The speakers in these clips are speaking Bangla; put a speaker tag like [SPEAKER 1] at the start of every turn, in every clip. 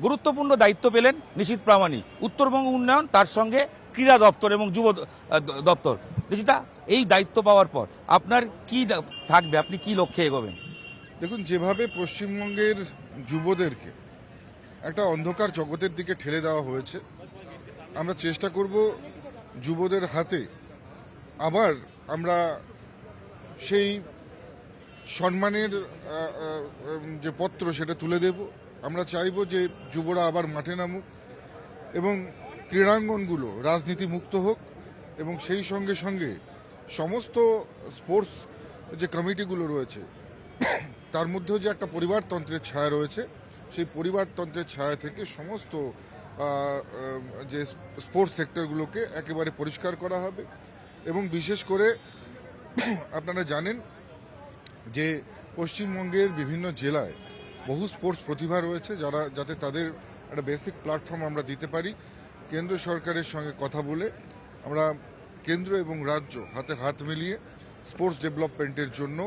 [SPEAKER 1] গুরুত্বপূর্ণ দায়িত্ব পেলেন নিশীথ প্রামাণিক, উত্তরবঙ্গ উন্নয়ন, তার সঙ্গে ক্রীড়া দপ্তর এবং যুব দপ্তর। নিশীথা, এই দায়িত্ব পাওয়ার পর আপনার কি থাকবে, আপনি কি লক্ষ্যে এগোবেন?
[SPEAKER 2] দেখুন, যেভাবে পশ্চিমবঙ্গের যুবদেরকে একটা অন্ধকার জগতের দিকে ঠেলে দেওয়া হয়েছে, আমরা চেষ্টা করব যুবদের হাতে আবার আমরা সেই সম্মানের যে পত্র সেটা তুলে দেব। আমরা চাইব যে যুবরা আবার মাঠে নামুক এবং ক্রীড়াঙ্গনগুলো রাজনীতি মুক্ত হোক, এবং সেই সঙ্গে সঙ্গে সমস্ত স্পোর্টস যে কমিটিগুলো রয়েছে তার মধ্যেও যে একটা পরিবারতন্ত্রের ছায়া রয়েছে, সেই পরিবারতন্ত্রের ছায়া থেকে সমস্ত যে স্পোর্টস সেক্টরগুলোকে একেবারে পরিষ্কার করা হবে। এবং বিশেষ করে আপনারা জানেন যে পশ্চিমবঙ্গের বিভিন্ন জেলায় বহু স্পোর্টস প্রতিভা রয়েছে, যাতে তাদের একটা বেসিক প্ল্যাটফর্ম আমরা দিতে পারি। কেন্দ্র সরকারের সঙ্গে কথা বলে আমরা কেন্দ্র এবং রাজ্য হাতে হাত মিলিয়ে স্পোর্টস ডেভেলপমেন্টের জন্য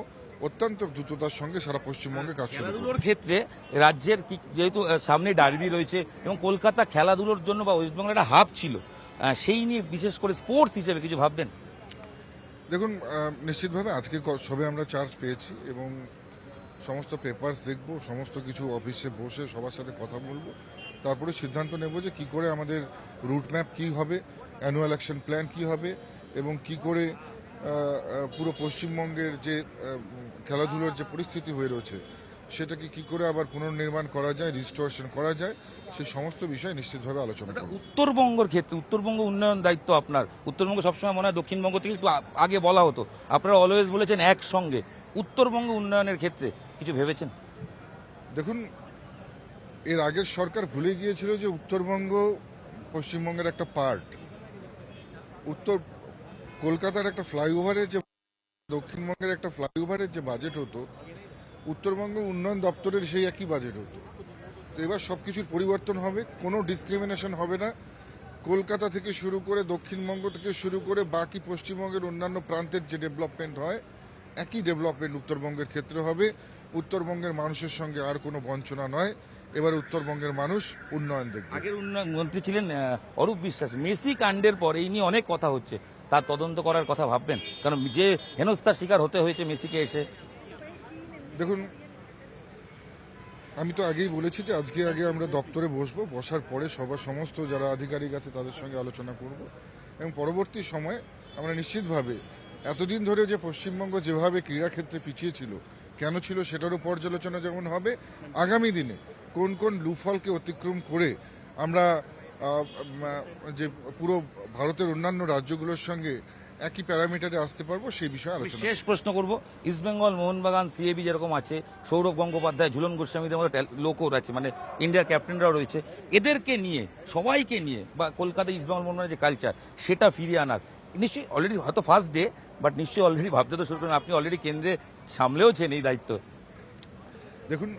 [SPEAKER 2] অত্যন্ত দ্রুততার সঙ্গে সারা পশ্চিমবঙ্গে কাজ শুরু
[SPEAKER 1] খেলাধুলোর ক্ষেত্রে রাজ্যের যেহেতু সামনে ডার্বি রয়েছে এবং কলকাতা খেলাধুলোর জন্য বা ওয়েস্টবেঙ্গল একটা হাব ছিল, সেই নিয়ে বিশেষ করে স্পোর্টস হিসেবে কিছু ভাববেন?
[SPEAKER 2] দেখুন, নিশ্চিতভাবে আজকে সবে আমরা চার্জ পেয়েছি এবং সমস্ত পেপারস দেখব, সমস্ত কিছু অফিসে বসে সবার সাথে কথা বলবো, তারপরে সিদ্ধান্ত নেব যে কী করে আমাদের রুট ম্যাপ কী হবে, অ্যানুয়াল অ্যাকশন প্ল্যান কী হবে, এবং কি করে পুরো পশ্চিমবঙ্গের যে খেলাধুলোর যে পরিস্থিতি হয়ে রয়েছে সেটাকে কি করে আবার পুনর্নির্মাণ করা যায়, রিস্টোরেশন করা যায়, সেই সমস্ত বিষয় নিশ্চিতভাবে আলোচনা করব।
[SPEAKER 1] উত্তরবঙ্গের ক্ষেত্রে উত্তরবঙ্গ উন্নয়ন দায়িত্ব আপনার। উত্তরবঙ্গ সবসময় মনে হয় দক্ষিণবঙ্গ থেকে একটু আগে বলা হতো, আপনারা অলওয়েজ বলেছেন একসঙ্গে। উত্তরবঙ্গ উন্নয়নের ক্ষেত্রে কিছু ভেবেছেন?
[SPEAKER 2] দেখুন, এর আগের সরকার ভুলে গিয়েছিল যে উত্তরবঙ্গ পশ্চিমবঙ্গের একটা পার্ট। উত্তর কলকাতার একটা ফ্লাইওভারের যে, দক্ষিণবঙ্গের একটা ফ্লাইওভারের যে বাজেট হতো, উত্তরবঙ্গ উন্নয়ন দপ্তরের সেই একই বাজেট হতো। তো এবার সব কিছুর পরিবর্তন হবে, কোনো ডিসক্রিমিনেশন হবে না। কলকাতা থেকে শুরু করে দক্ষিণবঙ্গ থেকে শুরু করে বাকি পশ্চিমবঙ্গের অন্যান্য প্রান্তের যে ডেভেলপমেন্ট হয়, একই ডেভেলপমেন্ট উত্তরবঙ্গের ক্ষেত্রে হবে। উত্তরবঙ্গের মানুষের সঙ্গে আর কোনো বঞ্চনা নয়। এবার উত্তরবঙ্গের মানুষ উন্নয়ন দেখবে।
[SPEAKER 1] আগের উন্নয়ন মন্ত্রী ছিলেন অরূপ বিশ্বাস, মেসি কাণ্ডের পর এই নিয়ে অনেক কথা হচ্ছে, তার তদন্ত করার কথা ভাববেন? কারণ যে হেনস্থার শিকার হতে হয়েছে মেসিকে এসে।
[SPEAKER 2] দেখুন, আমি তো আগেই বলেছি যে আজকে আগে আমরা দপ্তরে বসবো, বসার পরে সমস্ত যারা আধিকারিক আছে তাদের সঙ্গে আলোচনা করব, এবং পরবর্তী সময়ে আমরা নিশ্চিতভাবে এতদিন ধরে যে পশ্চিমবঙ্গ যেভাবে ক্রীড়াক্ষেত্রে পিছিয়ে ছিল, কেন ছিল, সেটারও পর্যালোচনা যেমন হবে। আগামী দিনে কোন কোন লুফলকে অতিক্রম করে আমরা যে পুরো ভারতের অন্যান্য রাজ্যগুলোর সঙ্গে একই প্যারামিটারে আসতে পারবো, সেই বিষয়ে আলোচনা।
[SPEAKER 1] শেষ প্রশ্ন করব, ইস্টবেঙ্গল, মোহনবাগান, সিএবি যেরকম আছে, সৌরভ গঙ্গোপাধ্যায়, ঝুলন গোস্বামীদের মতো লোকও আছে, মানে ইন্ডিয়ার ক্যাপ্টেনরাও রয়েছে, এদেরকে নিয়ে, সবাইকে নিয়ে, বা কলকাতা ইস্টবেঙ্গল মোহনবাগানের যে কালচার সেটা ফিরিয়ে আনার নিশ্চয়ই অলরেডি, হয়তো ফার্স্ট ডে, বাট নিশ্চয়ই অলরেডি ভাবতে তো শুরু করেন। আপনি অলরেডি কেন্দ্রে সামলেওছেন এই দায়িত্ব।
[SPEAKER 2] দেখুন,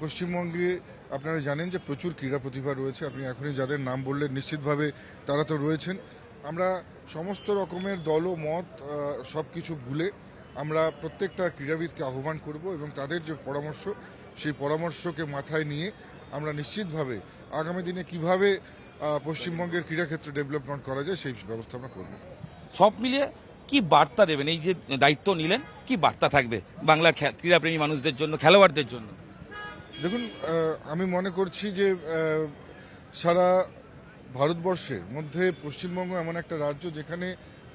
[SPEAKER 2] পশ্চিমবঙ্গে আপনারা জানেন যে প্রচুর ক্রীড়া প্রতিভা রয়েছে। আপনি এখনই যাদের নাম বললেন নিশ্চিতভাবে তারা তো রয়েছেন। আমরা সমস্ত রকমের দল ও মত সব কিছু ভুলে আমরা প্রত্যেকটা ক্রীড়াবিদকে আহ্বান করব, এবং তাদের যে পরামর্শ, সেই পরামর্শকে মাথায় নিয়ে আমরা নিশ্চিতভাবে আগামী দিনে কিভাবে পশ্চিমবঙ্গের ক্রীড়াক্ষেত্র ডেভেলপমেন্ট করা যায় সেই ব্যবস্থা আমরা করব।
[SPEAKER 1] সব মিলিয়ে কি বার্তা দেবেন, এই যে দায়িত্ব নিলেন, কি বার্তা থাকবে বাংলার ক্রীড়াপ্রেমী মানুষদের জন্য, খেলোয়াড়দের জন্য?
[SPEAKER 2] দেখুন, আমি মনে করছি যে সারা ভারতবর্ষের মধ্যে পশ্চিমবঙ্গ এমন একটা রাজ্য যেখানে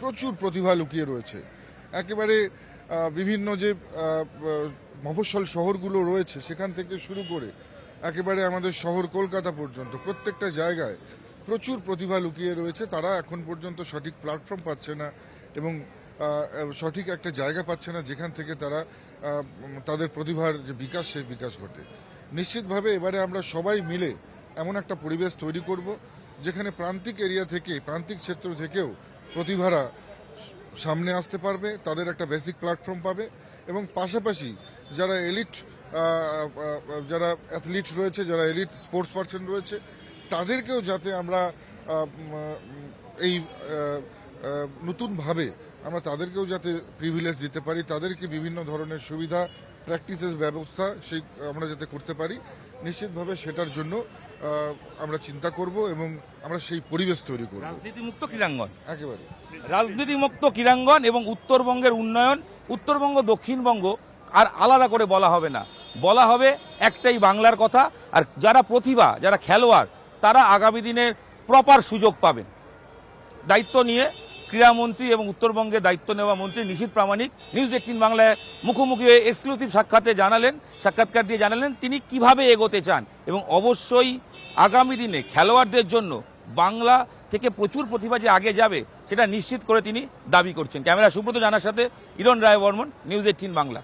[SPEAKER 2] প্রচুর প্রতিভা লুকিয়ে রয়েছে। একেবারে বিভিন্ন যে মফস্বল শহরগুলো রয়েছে সেখান থেকে শুরু করে একেবারে আমাদের শহর কলকাতা পর্যন্ত প্রত্যেকটা জায়গায় প্রচুর প্রতিভা লুকিয়ে রয়েছে। তারা এখন পর্যন্ত সঠিক প্ল্যাটফর্ম পাচ্ছে না এবং সঠিক একটা জায়গা পাচ্ছে না যেখান থেকে তারা তাদের প্রতিভার যে বিকাশ, সেই বিকাশ ঘটে। নিশ্চিতভাবে এবারে আমরা সবাই মিলে এমন একটা পরিবেশ তৈরি করব যেখানে প্রান্তিক এরিয়া থেকে, প্রান্তিক ক্ষেত্র থেকেও প্রতিভারা সামনে আসতে পারবে, তাদের একটা বেসিক প্ল্যাটফর্ম পাবে, এবং পাশাপাশি যারা এলিট, যারা অ্যাথলিট রয়েছে, যারা এলিট স্পোর্টস পার্সন রয়েছে, তাদেরকেও যাতে আমরা এই নতুনভাবে আমরা তাদেরকেও যাতে প্রিভিলেজ দিতে পারি, তাদেরকে বিভিন্ন ধরনের সুবিধা, প্র্যাকটিসের ব্যবস্থা সেই আমরা যাতে করতে পারি, নিশ্চিতভাবে সেটার জন্য আমরা চিন্তা করব এবং আমরা সেই পরিবেশ তৈরি করব।
[SPEAKER 1] রাজনীতিমুক্ত ক্রীড়াঙ্গন,
[SPEAKER 2] একেবারে
[SPEAKER 1] রাজনীতিমুক্ত ক্রীড়াঙ্গন এবং উত্তরবঙ্গের উন্নয়ন, উত্তরবঙ্গ দক্ষিণবঙ্গ আর আলাদা করে বলা হবে না, বলা হবে একটাই বাংলার কথা। আর যারা প্রতিভা, যারা খেলোয়াড়, তারা আগামী দিনে প্রপার সুযোগ পাবেন। দায়িত্ব নিয়ে ক্রীড়ামন্ত্রী এবং উত্তরবঙ্গের দায়িত্ব নেওয়া মন্ত্রী নিশীথ প্রামাণিক নিউজ 18 বাংলায় মুখোমুখি হয়ে এক্সক্লুসিভ সাক্ষাৎকার দিয়ে জানালেন তিনি কিভাবে এগোতে চান এবং অবশ্যই আগামী দিনে খেলোয়াড়দের জন্য বাংলা থেকে প্রচুর প্রতিভা যে আগে যাবে সেটা নিশ্চিত করে তিনি দাবি করছেন। ক্যামেরা সুব্রত জানার সাথে ইরণ রায় বর্মন, নিউজ 18 বাংলা।